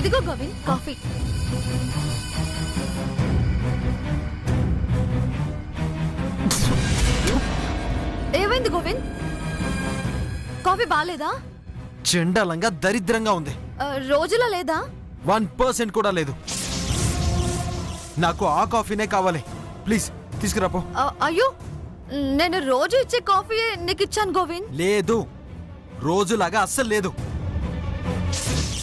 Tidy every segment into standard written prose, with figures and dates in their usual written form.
ఇదిగో గోవింద్ కాఫీ. ఏమైంది గోవింద్? కాఫీ బాలేదా? చెండాలంగా దరిద్రంగా ఉంది. రోజులా లేదా? 1% కూడా లేదు. నాకు ఆ కాఫీనే కావాలి. ప్లీజ్ తీసుకురాపో. అయ్యో, నేను రోజు ఇచ్చే కాఫీ నీకు ఇచ్చాను గోవింద్. లేదు, రోజులాగా అస్సలు లేదు.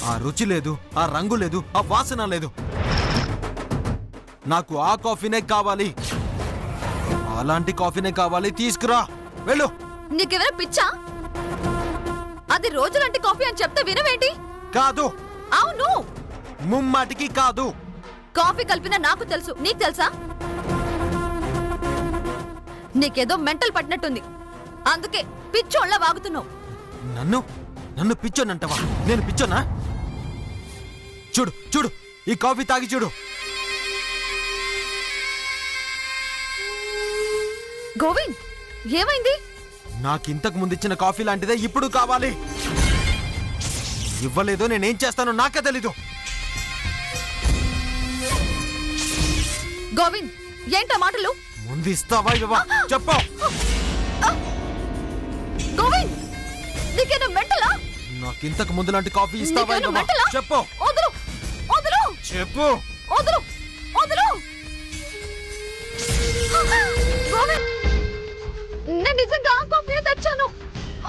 ఆ రుచి లేదు, ఆ రంగు లేదు, ఆ వాసన లేదు. నాకు ఆ కాఫీనే కావాలి. అలాంటి కాఫీనే కావాలి. తీసుకురా, వెళ్ళు. నీకెవరా పిచ్చా? అది రోజులాంటి కాఫీ అని చెప్తే వినవేంటి? కాదు. అవును, ముమ్మాటికి కాదు. కాఫీ కలిపిన నాకు తెలుసు, నీకు తెలుసా? నీకేదో మెంటల్ పట్టినట్టుంది, అందుకే పిచ్చోళ్ళ వాగుతున్నావు. నన్ను పిచ్చోనంటవా? నేను పిచ్చోనా? చూడు చూడు, ఈ కాఫీ తాగి చూడు. గోవింద్, ఏమైంది? నాకింతకు ముందు ఇచ్చిన కాఫీ లాంటిదే ఇప్పుడు కావాలి. ఇవ్వలేదో నేనేం చేస్తానో నాకే తెలీదు. గోవింద్, ఏంటా మాటలు? ముందు ఇస్తావా ఇవ్వవా చెప్పు. గోవింద్, నీకేనా మెంటలా? నాకింతకు ముందు లాంటి కాఫీ ఇస్తావా ఇవ్వవా చెప్పు. వదులు, వదులు, చెప్పు. వదులు, వదులు. గోవింద్, నేను నిజంగా ఆ కాఫీ తెచ్చాను.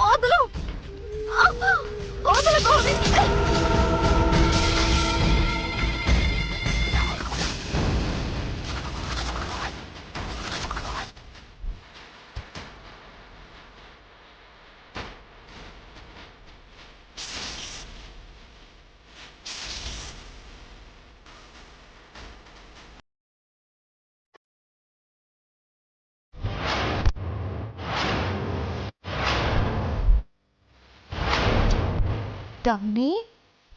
వదులు, వదులు గోవింద్. దాన్ని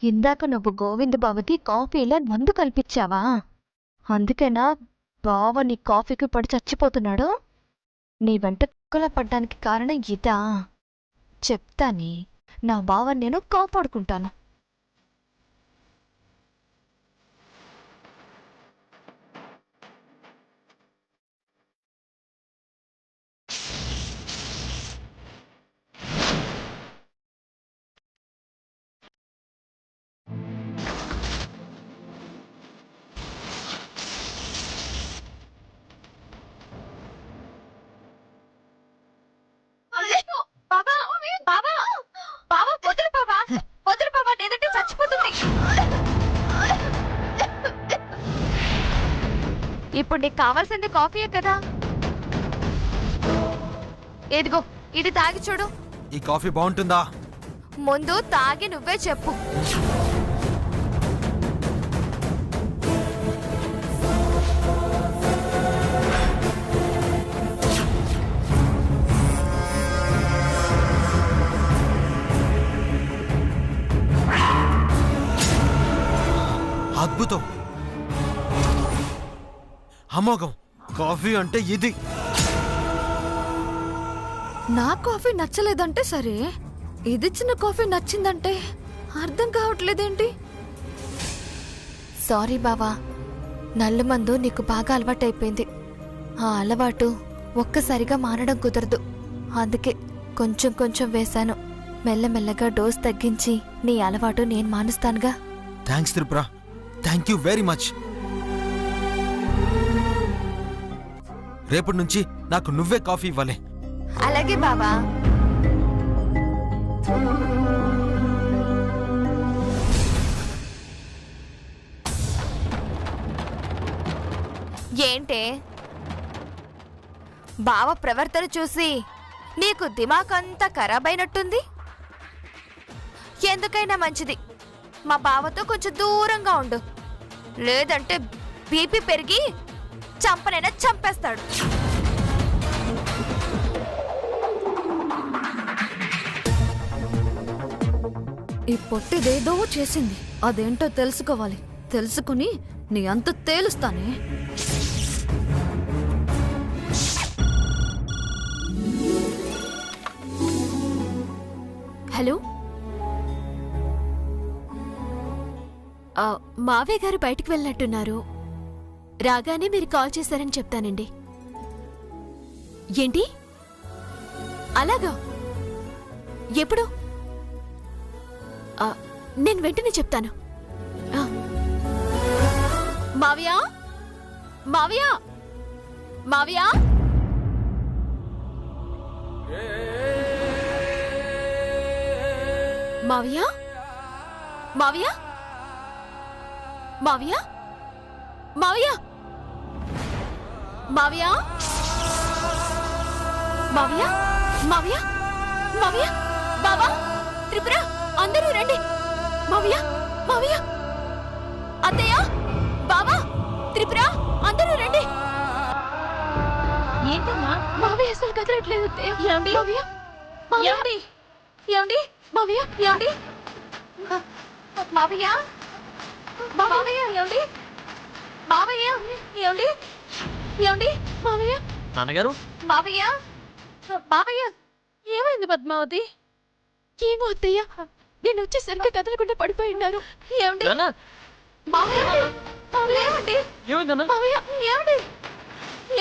ఇందాక నువ్వు గోవింద్ బావకి కాఫీలో మందు కల్పించావా? అందుకేనా బావ నీ కాఫీకి పడి చచ్చిపోతున్నాడు? నీ వెంట కుక్కలా పడ్డానికి కారణం ఇదా? చెప్తానే, నా బావ నేను కాపాడుకుంటాను. ఇప్పుడు నీకు కావాల్సింది కాఫీయే కదా? ఎదిగో, ఇది తాగి చూడు. ఈ కాఫీ బాగుంటుందా? ముందు తాగి నువ్వే చెప్పు. అద్భుతం, అమోఘం. కాఫీ అంటే ఇది. నా కాఫీ నచ్చలేదంటే సరే, ఇదిచ్చిన కాఫీ నచ్చిందంటే అర్థం కావట్లేదేంటి? సారీ బావా, నల్లు మందు నీకు బాగా అలవాటైపోయింది. ఆ అలవాటు ఒక్కసారిగా మారడం కుదరదు. అందుకే కొంచెం కొంచెం వేశాను. మెల్లమెల్లగా డోస్ తగ్గించి నీ అలవాటు నేను మానుస్తానుగా. Thanks Tripura, thank you very much. రేపటి నుంచి నాకు నువ్వే కాఫీ ఇవ్వాలి. అలాగే బావా. ఏంటే బావ ప్రవర్తన చూసి నీకు దిమాకంతా ఖరాబైనట్టుంది. ఎందుకైనా మంచిది మా బావతో కొంచెం దూరంగా ఉండు, లేదంటే బీపీ పెరిగి చంపనైనా చంపేస్తాడు. ఈ పొట్టిదేదో చేసింది, అదేంటో తెలుసుకోవాలి. తెలుసుకుని నీ అంత తేలుస్తానే. హలో, మావయ్య గారు బయటికి వెళ్ళినట్టున్నారు. రాగానే మీరు కాల్ చేశారని చెప్తానండి. ఏంటి అలాగా? ఎప్పుడు? నేను వెంటనే చెప్తాను. మావయ్య, మావయ్య, మావయ్య, మావయ్య, మావయ్య, మావయ్య, మావయ్య, మావయ్య, మావయ్య, మావయ్య, మావయ్య, బాబా, త్రిపుర, అందరూ రండి. మావయ్య, మావయ్య, అత్తయ్య, బాబా, త్రిపుర, అందరూ రండి. ఏంటమ్మా? మావయ్య అసలు కదలట్లేదు. ఏమండి? మావయ్య, ఏమండి? ఏమండి? మావయ్య, ఏమండి? మావయ్య? మావయ్య ఏమండి? మావయ్య ఏమండి? ఏమండి? మావయ్య, నాన్నగారు మావయ్య? మావయ్య ఏమైంది పద్మావతి? ఏమో అత్తయ్య, నేను వచ్చేసరికి కదలకుండా పడిపోయి ఉన్నారు. ఏమండి? నాన్న మావయ్య ఏమండి? ఏమైందన్నా? మావయ్య ఏమండి?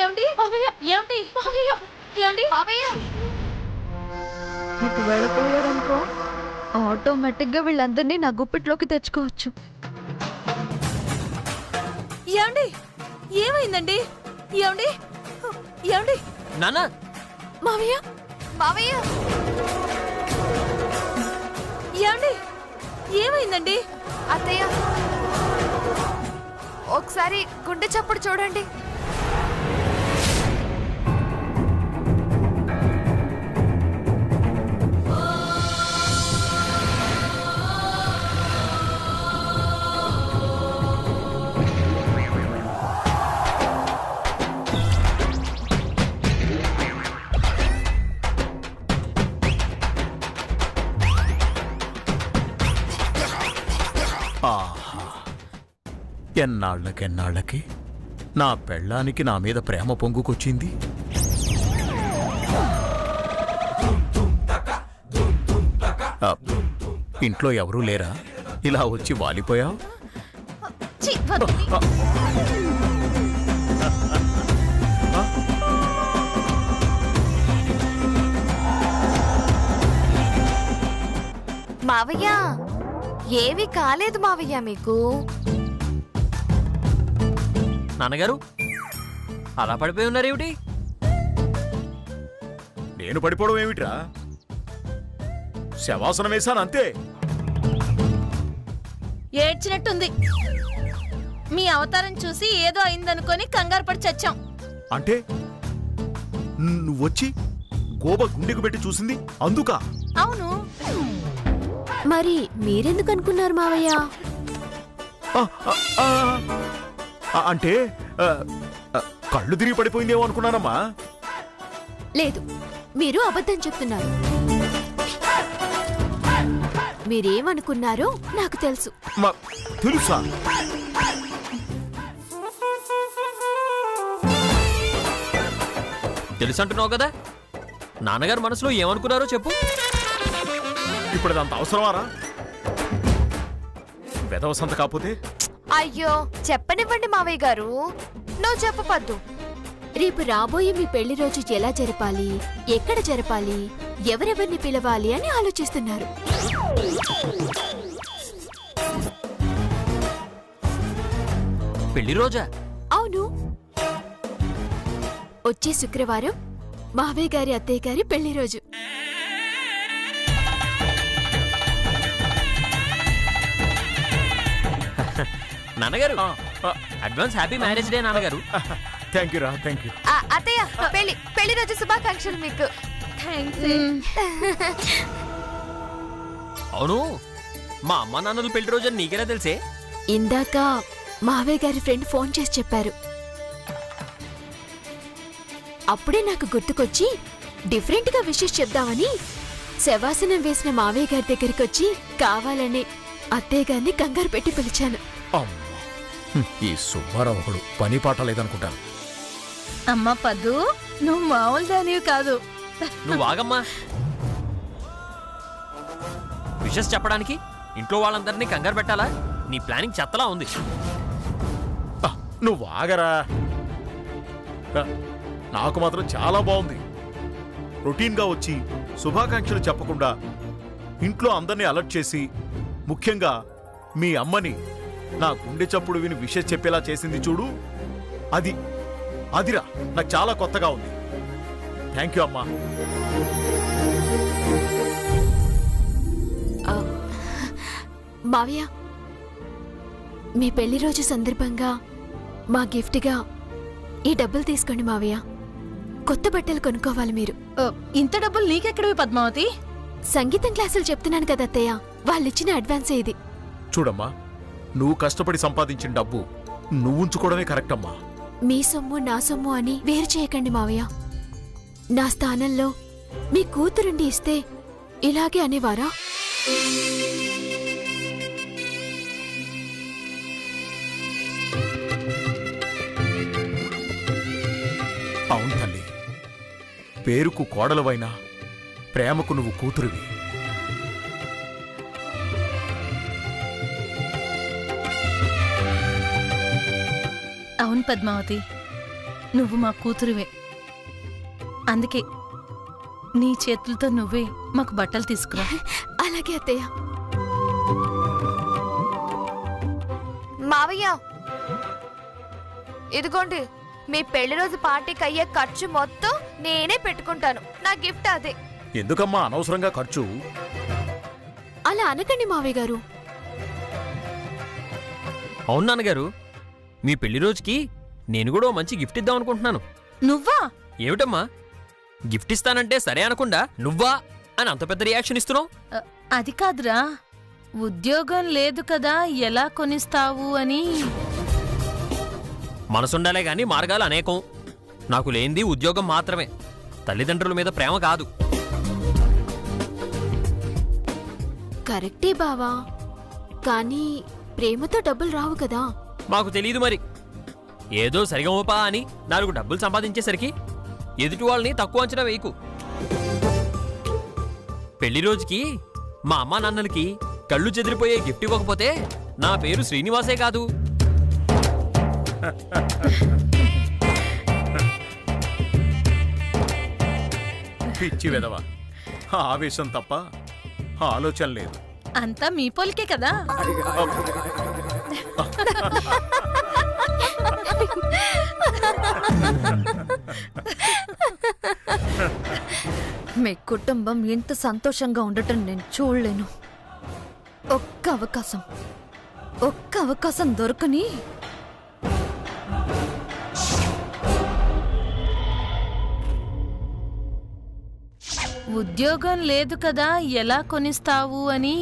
ఏమండి? మావయ్య, ఏమండి? మావయ్య, ఏమండి? మావయ్య ఇటు వెళ్ళిపోయారనుకో, ఆటోమేటిక్గా వీళ్ళందరినీ నా గుప్పిట్లోకి తెచ్చుకోవచ్చు. ఏమండి? ఏమైందండి? ఏమండి? ఏమండి? నాన్న మావయ్య, మావయ్య ఏమండి? ఏమైందండి? అత్తయ్య, ఒకసారి గుండె చప్పుడు చూడండి. ఆహా, ఎన్నాళ్ళకి నా పెళ్ళానికి నా మీద ప్రేమ పొంగుకొచ్చింది. ఇంట్లో ఎవరూ లేరా? ఇలా వచ్చి వాలిపోయావు? ఛీ, వద్దని. మావయ్య, ఏమీ కాలేదు మావయ్య మీకు. నాన్నగారు అలా పడిపోయి ఉన్నారేమిటి? నేను పడిపోవడం ఏమిట్రా? శవాసనం వేశాను అంతే. ఏడ్చినట్టుంది. మీ అవతారం చూసి ఏదో అయిందనుకొని కంగారు పడి చచ్చాం. అంటే నువ్వొచ్చి గోబ గుండెకు పెట్టి చూసింది అందుకా? అవును. మరి మీరెందుకు అనుకున్నారు మావయ్య? ఆ, ఆ, ఆ, అంటే కళ్ళు తిరిగి పడిపోయిందేమో అనుకున్నానమ్మా. లేదు, మీరు అబద్ధం చెప్తున్నారు. మీరేమనుకున్నారో నాకు తెలుసు. తెలుసా? తెలుసు అంటున్నావు కదా, నాన్నగారు మనసులో ఏమనుకున్నారో చెప్పు. ఇప్పుడు అదంత అవసరమారా? వెదవసంత కాకపోతే? అయ్యో, చెప్పనివ్వండి మావయ్య గారు. నువ్వు చెప్పపద్దు. రేపు రాబోయే మీ పెళ్లి రోజు ఎలా జరపాలి, ఎక్కడ జరపాలి, ఎవరెవరిని పిలవాలి అని ఆలోచిస్తున్నారు. పెళ్లి రోజా? అవును, వచ్చే శుక్రవారం మావయ్య గారి అత్తయ్య గారి పెళ్లి రోజు. నాన్నగారు అడ్వాన్స్ హ్యాపీ మ్యారేజ్ డే నాన్నగారు. థ్యాంక్ యూ రా, థ్యాంక్ యూ. అత్తయ్య, పెళ్లి రోజు శుభాకాంక్షలు మీకు. అవును, మా అమ్మ నాన్నలు పెళ్లి రోజు అని నీకెలా తెలిసే? ఇందాక మావయ్య గారి ఫ్రెండ్ ఫోన్ చేసి చెప్పారు. అప్పుడే నాకు గుర్తుకొచ్చి డిఫరెంట్ గా విషెస్ చెప్దామని శవాసనం వేసిన మావయ్య గారి దగ్గరికి వచ్చి కావాలనే అత్తయ్య గారిని కంగారు పెట్టి పిలిచాను. ఈ సుబ్బారావు ఒకడు పని పాట లేదనుకుంటాను. అమ్మ పద్దు, నువ్వు మామూలు దానివి కాదు. నువ్వు ఆగమ్మా. విషెస్ చెప్పడానికి ఇంట్లో వాళ్ళందరినీ కంగారు పెట్టాలా? నీ ప్లానింగ్ చెత్తలా ఉంది. నువ్వు ఆగరా. నాకు మాత్రం చాలా బాగుంది. రొటీన్గా వచ్చి శుభాకాంక్షలు చెప్పకుండా ఇంట్లో అందరినీ అలర్ట్ చేసి, ముఖ్యంగా మీ అమ్మని నా గుండె చప్పుడు విని విషయం చెప్పేలా చేసింది చూడు, అదిరా నాకు చాలా కొత్తగా ఉంది. థ్యాంక్ యూ అమ్మా. మావయ్య, మీ పెళ్లి రోజు సందర్భంగా మా గిఫ్ట్గా ఈ డబ్బులు తీసుకోండి మావయ్య. కొత్త బట్టలు కొనుక్కోవాలి మీరు. ఇంత డబ్బులు నీకెక్కడవి పద్మావతి? సంగీతం క్లాసులు చెప్తున్నాను కదా అత్తయ్య, వాళ్ళిచ్చిన అడ్వాన్సే ఇది. చూడమ్మా, నువ్వు కష్టపడి సంపాదించిన డబ్బు నువ్వు ఉంచుకోవడమే కరెక్ట్ అమ్మా. మీ సొమ్ము నా సొమ్ము అని వేరు చేయకండి మావయ్య. నా స్థానంలో మీ కూతురుండి ఇస్తే ఇలాగే అనేవారా? అవును తల్లి, పేరుకు కోడలవైనా ప్రేమకు నువ్వు కూతురువి. అవును పద్మావతి, నువ్వు మా కూతురువే. అందుకే నీ చేతులతో నువ్వే మాకు బట్టలు తీసుకురా. అలాగే అత్తయ్య. మావయ్య, ఇదిగోండి మీ పెళ్లి రోజు పార్టీకి అయ్యే ఖర్చు మొత్తం నేనే పెట్టుకుంటాను. నా గిఫ్ట్ అదే. ఎందుకమ్మా అనవసరంగా ఖర్చు? అలా అనకండి మావయ్య గారు. అవును నాన్నగారు, మీ పెళ్లి రోజుకి నేను కూడా ఓ మంచి గిఫ్ట్ ఇద్దాం అనుకుంటున్నాను. నువ్వా? ఏమిటమ్మా, గిఫ్ట్ ఇస్తానంటే సరే అనకుండా నువ్వా అని అంత పెద్ద రియాక్షన్ ఇస్తున్నావు? అది కాదురా, ఉద్యోగం లేదు కదా, ఎలా కొనిస్తావు అని. మనసుండాలే గాని మార్గాలు అనేకం. నాకు లేనిది ఉద్యోగం మాత్రమే, తల్లిదండ్రుల మీద ప్రేమ కాదు. కరెక్టే బావా, కానీ ప్రేమతో డబ్బులు రావు కదా. మాకు తెలీదు మరి. ఏదో సరిగమోపా అని 4 డబ్బులు సంపాదించేసరికి ఎదుటి వాళ్ళని తక్కువ అంచనా వేయకు. పెళ్లి రోజుకి మా అమ్మా నాన్నలకి కళ్ళు చెదిరిపోయే గిఫ్ట్ ఇవ్వకపోతే నా పేరు శ్రీనివాసే కాదు. పిచ్చి వెదవా, ఆవేశం తప్ప ఆలోచన లేదు. అంతా మీ పోలికే కదా. మీ కుటుంబం ఇంత సంతోషంగా ఉండటం నేను చూడలేను. ఒక్క అవకాశం దొరకని ఉద్యోగం లేదు కదా, ఎలా కొనిస్తావు అని.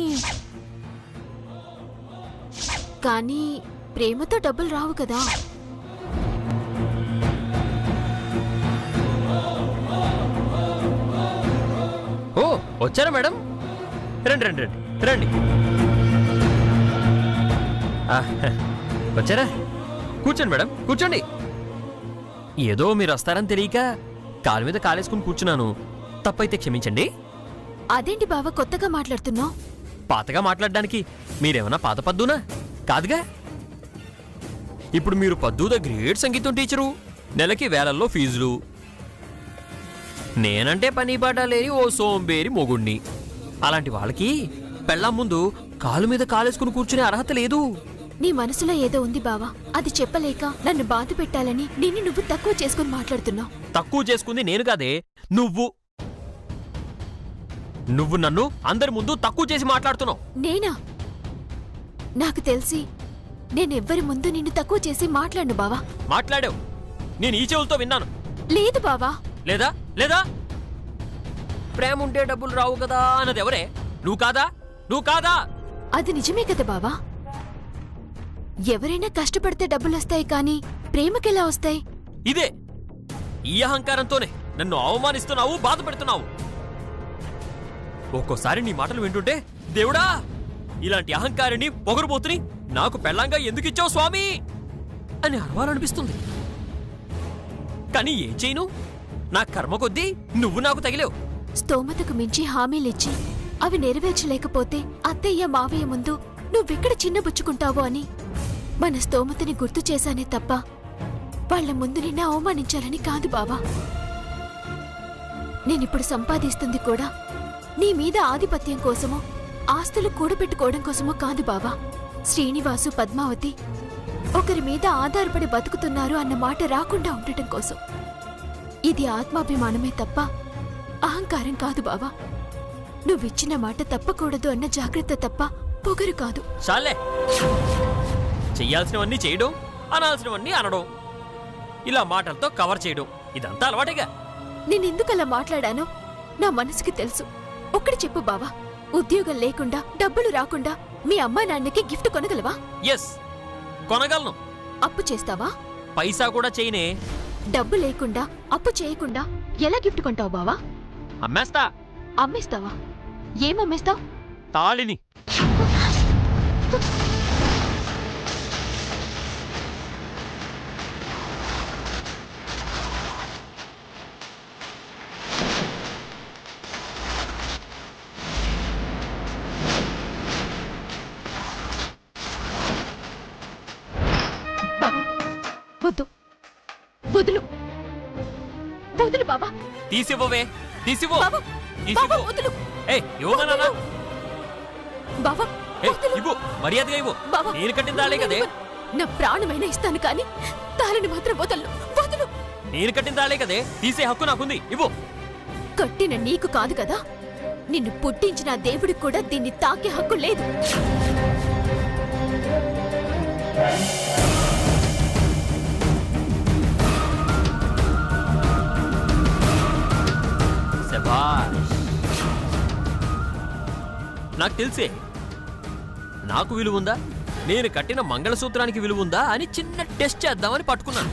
కానీ ప్రేమతో డబ్బులు రావు కదా. ఓ వచ్చారా మేడం? రండి రండి రండి రండి. వచ్చారా? కూర్చోండి మేడం, కూర్చోండి. ఏదో మీరు వస్తారని తెలియక కాలు మీద కాలేసుకుని కూర్చున్నాను. తప్పైతే క్షమించండి. అదేంటి బావ కొత్తగా మాట్లాడుతున్నావు? పాతగా మాట్లాడడానికి మీరేమన్నా పాత పద్దునా? కాదుగా. ఇప్పుడు మీరు పద్దు ద గ్రేట్ సంగీతం టీచరు, నెలకి వేలల్లో ఫీజులు. నేనంటే పని పాట లేని ఓ సోంబేరి మొగుణ్ణి. అలాంటి వాళ్ళకి పెళ్ళాం ముందు కాలు మీద కాలేసుకుని కూర్చునే అర్హత లేదు. నీ మనసులో ఏదో ఉంది బావా, అది చెప్పలేక నన్ను బాధ పెట్టాలని నిన్ను నువ్వు తక్కువ చేసుకుని మాట్లాడుతున్నావు. తక్కువ చేసుకుంది నేను కాదే, నువ్వు. నువ్వు నన్ను అందరి ముందు తక్కువ చేసి మాట్లాడుతున్నావు. నేనా? నాకు తెలిసి నేనెవ్వరి ముందు నిన్ను తక్కువ చేసి మాట్లాడను బావా. మాట్లాడావు, నేను ఈ చెవులతో విన్నాను. లేదు బావా. లేదా లేదా ప్రేమ ఉంటే డబ్బులు రావు కదా అన్నది ఎవరే? నువ్వు కాదా? నువ్వు కాదా? అది నిజమే కదా బావా. ఎవరైనా కష్టపడితే డబ్బులొస్తాయి కానీ ప్రేమకెలా వస్తాయి? ఇదే ఈ అహంకారంతోనే నన్ను అవమానిస్తున్నావు, బాధ పెడుతున్నావు. ఒక్కోసారి నీ మాటలు వింటుంటే దేవుడా, ఇలాంటి అహంకారిని పొగరుబోతుని నాకు పెళ్ళంగా ఎందుకిచ్చావు స్వామి అని అరవాలనిపిస్తుంది. కానీ ఏం చేయను, నా కర్మ కొద్దీ నువ్వు నాకు తగిలేవు. స్తోమతకు మించి హామీలిచ్చి అవి నెరవేర్చలేకపోతే అత్తయ్య మావయ్య ముందు నువ్వెక్కడ చిన్నబుచ్చుకుంటావో అని మన స్తోమతని గుర్తు చేశానే తప్ప వాళ్ల ముందు నిన్ను అవమానించాలని కాదు బావా. నేనిప్పుడు సంపాదిస్తుంది కూడా నీ మీద ఆధిపత్యం కోసమో ఆస్తులు కూడబెట్టుకోవడం కోసమో కాదు బావా. శ్రీనివాసు, పద్మావతి ఒకరి మీద ఆధారపడి బతుకుతున్నారు అన్న మాట రాకుండా ఉండటం కోసం. ఇది ఆత్మాభిమానమే తప్ప అహంకారం కాదు బావా. నువ్విచ్చిన మాట తప్పకూడదు అన్న జాగ్రత్త తప్ప పొగరు కాదు. చాలే, చెయ్యాల్సినవన్నీ చేయడం, అనాల్సినవన్నీ అనడం, ఇలా మాటలతో కవర్ చేయడం ఇదంతా అలవాటేగా. నేనెందుకలా మాట్లాడానో నా మనసుకి తెలుసు. ఒక్కడి చెప్పు బావా, ఉద్యోగం లేకుండా డబ్బులు రాకుండా మీ అమ్మా నాన్నకి గిఫ్ట్ కొనగలవా? ఎస్, కొనగలను. అప్పు చేస్తావా? పైసా కూడా చేయనే. డబ్బు లేకుండా అప్పు చేయకుండా ఎలా గిఫ్ట్ కొంటావు బావా? అమ్మేస్తా. అమ్మేస్తావా? ఏమమ్మేస్తావు? తాళిని. వద్దు, వదులు, వదులు బాబా. తీసివ్వవే, తీసివ్వు. బాబా, బాబా, తీసివ్వు. వదులు. ఇవ్వమన్నా. బాబా, వదులు. ఇవ్వు, మర్యాదగా ఇవ్వు. బాబా, నేను కట్టిన తాళే కదే. నా ప్రాణమైనా ఇస్తాను కానీ తాళిని మాత్రం వదలను. వదులు. నేను కట్టిన తాళే కదే, తీసే హక్కు నాకుంది. ఇవ్వు. కట్టిన నీకు కాదు కదా, నిన్ను పుట్టించిన దేవుడికి కూడా దీన్ని తాకే హక్కు లేదు. శభాష్. నాకు తెలిసే, నాకు విలువుందా, నేను కట్టిన మంగళసూత్రానికి విలువుందా అని చిన్న టెస్ట్ చేద్దామని పట్టుకున్నాను.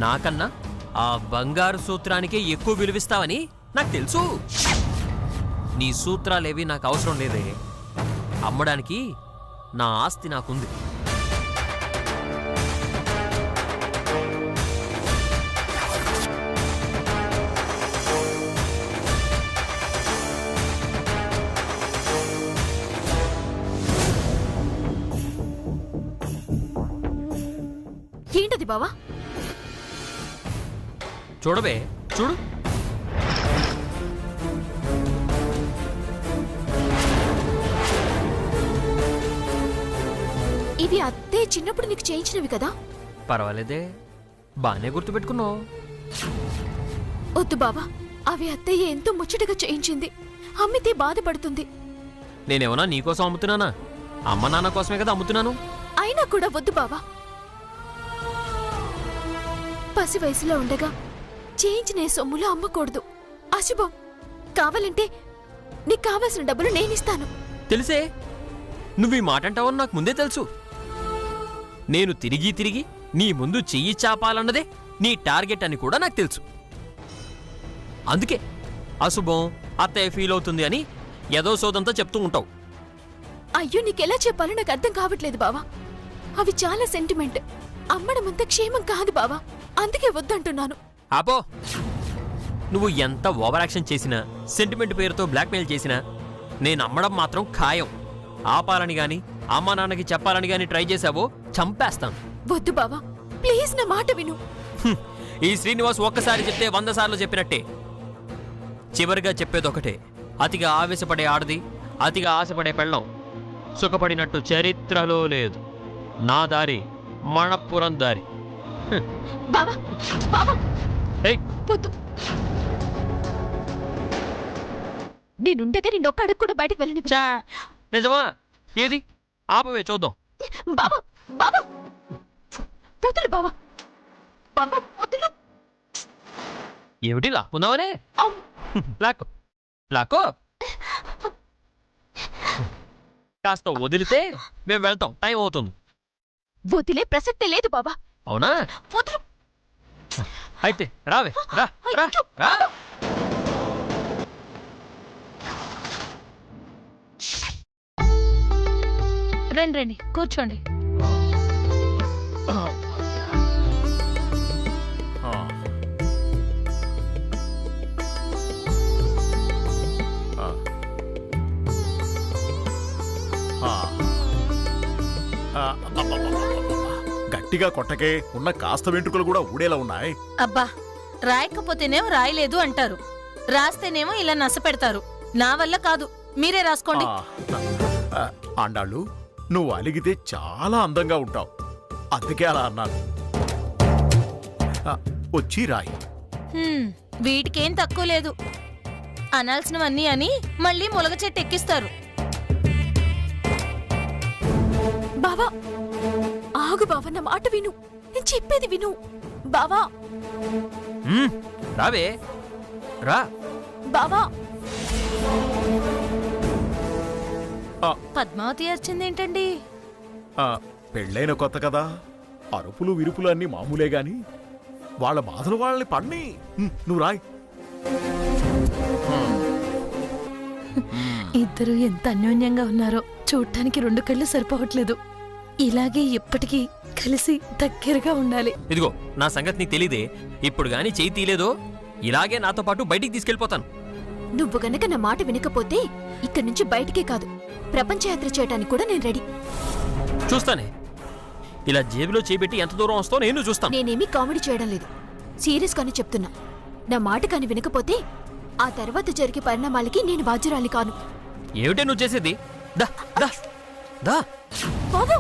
నాకన్నా ఆ బంగారు సూత్రానికే ఎక్కువ విలువిస్తావని నాకు తెలుసు. నీ సూత్రాలేవి నాకు అవసరం లేదే. అమ్మడానికి నా ఆస్తి నాకుంది. ఏంటది బావా? చూడబే, చూడు. ఇవి అత్తే చిన్నప్పుడు నీకు చేయించినవి కదా? పర్వాలేదే, బానే గుర్తుపెట్టుకున్నావు. వద్దు బావా, అవి అత్తయ్య ఎంతో ముచ్చటగా చేయించింది. అమ్మితే బాధపడుతుంది. నేనేమన్నా నీకోసం అమ్ముతున్నానా? అమ్మ నాన్న కోసమే కదా అమ్ముతున్నాను. అయినా కూడా వద్దు బావా. పసి వయసులో ఉండగా చేయించిన సొమ్ములు అమ్మకూడదు, అశుభం. కావాలంటే నీకు కావాల్సిన డబ్బులు నేనిస్తాను. తెలిసే, నువ్వు ఈ మాట అంటావని నాకు ముందే తెలుసు. నేను తిరిగి తిరిగి నీ ముందు చెయ్యి చాపాలన్నదే నీ టార్గెట్ అని కూడా నాకు తెలుసు. అందుకే అశుభం, అత్తయ్య ఫీల్ అవుతుంది అని ఏదో సోదంతా చెప్తూ ఉంటావు. అయ్యో, నీకెలా చెప్పాలో నాకు అర్థం కావట్లేదు బావా. అవి చాలా సెంటిమెంట్. అమ్మడమంతా క్షేమం కాదు బావా, అందుకే వద్దంటున్నాను. ఆపో. నువ్వు ఎంత ఓవర్ యాక్షన్ చేసినా, సెంటిమెంట్ పేరుతో బ్లాక్మెయిల్ చేసినా నేను అమ్మడం మాత్రం ఖాయం. ఆపాలని గాని అమ్మా నాన్నకి చెప్పాలని గాని ట్రై చేశావో చంపేస్తాను. వద్దు బావా, ప్లీజ్ నా మాట విను. ఈ శ్రీనివాస్ ఒక్కసారి చెప్తే 100 సార్లు చెప్పినట్టే. చివరిగా చెప్పేదొకటే, అతిగా ఆవేశపడే ఆడది, అతిగా ఆశపడే పెళ్ళం సుఖపడినట్టు చరిత్రలో లేదు. నా దారి మణప్పురం దారి. బావా, బావా, ఏయ్, వద్దు. నేనుండగా నిన్నొక్క అడుగు కూడా బయటకు వెళ్ళని. నిజమా? ఏది? ఆపవే చూద్దాం. బావా, బావా, వదులు బావా, బావా, వదులు. ఏమిటి లాక్కున్నావనే? అమ్. లాక్కో, లాక్కో. కాస్త వదిలితే మేము వెళ్తాం, టైం అవుతుంది. వదిలే ప్రసక్తే లేదు బావా. అవునా? వదులు. అయితే రావే, రా రా రా. రండి రండి, కూర్చోండి. ఆ గట్టిగా కొట్టకే, ఉన్న కాస్త వెంట్రుకలు కూడా ఊడేలా ఉన్నాయి. అబ్బా రాయకపోతేనేమో రాయలేదు అంటారు, రాస్తేనేమో ఇలా నస పెడతారు. నా వల్ల కాదు, మీరే రాసుకోండి. ఆండాళ్ళు, నువ్వు అలిగితే చాలా అందంగా ఉంటావు, అందుకే అలా అన్నాను. వచ్చి రాయి. వీటికేం తక్కువ లేదు. అనాల్సినవన్నీ అని మళ్ళీ ములగ చెట్టు ఎక్కిస్తారు. బావా ఆగు బావా, నా మాట విను, నేను చెప్పేది విను బావా. రావే రా. బావా పద్మావతి వచ్చిందేంటండి? పెళ్ళైన కొత్త కదా, అరుపులు విరుపులు అన్నీ మామూలే గాని వాళ్ళ బాధలు వాళ్ళని పడిని. నువ్వు రాయ్. ఇద్దరు ఎంత అన్యోన్యంగా ఉన్నారో చూడటానికి 2 కళ్ళు సరిపోవట్లేదు. ఇలాగే ఎప్పటికీ కలిసి దగ్గరగా ఉండాలి. ఇదిగో నా సంగతి నీకు తెలీదే, ఇప్పుడు గాని చేయి తీలేదో ఇలాగే నాతో పాటు బయటికి తీసుకెళ్ళిపోతాను. నువ్వు గనక నా మాట వినకపోతే ఇక్కడి నుంచి బయటికే కాదు, ప్రపంచయాత్ర చేయడానికి కూడా నేను రెడీ. చూస్తానే, ఇలా జేబులో చేపెట్టి ఎంత దూరం వస్తావు నేను చూస్తాను. నేనేమీ కామెడీ చేయడం లేదు, సీరియస్ గానే చెప్తున్నా. నా మాట కాని వినకపోతే ఆ తర్వాత జరిగే పరిణామాలకి నేను బాధ్యురాలి కాను. ఏమిటే నువ్వు చేసేది? దా దా దా. బాబు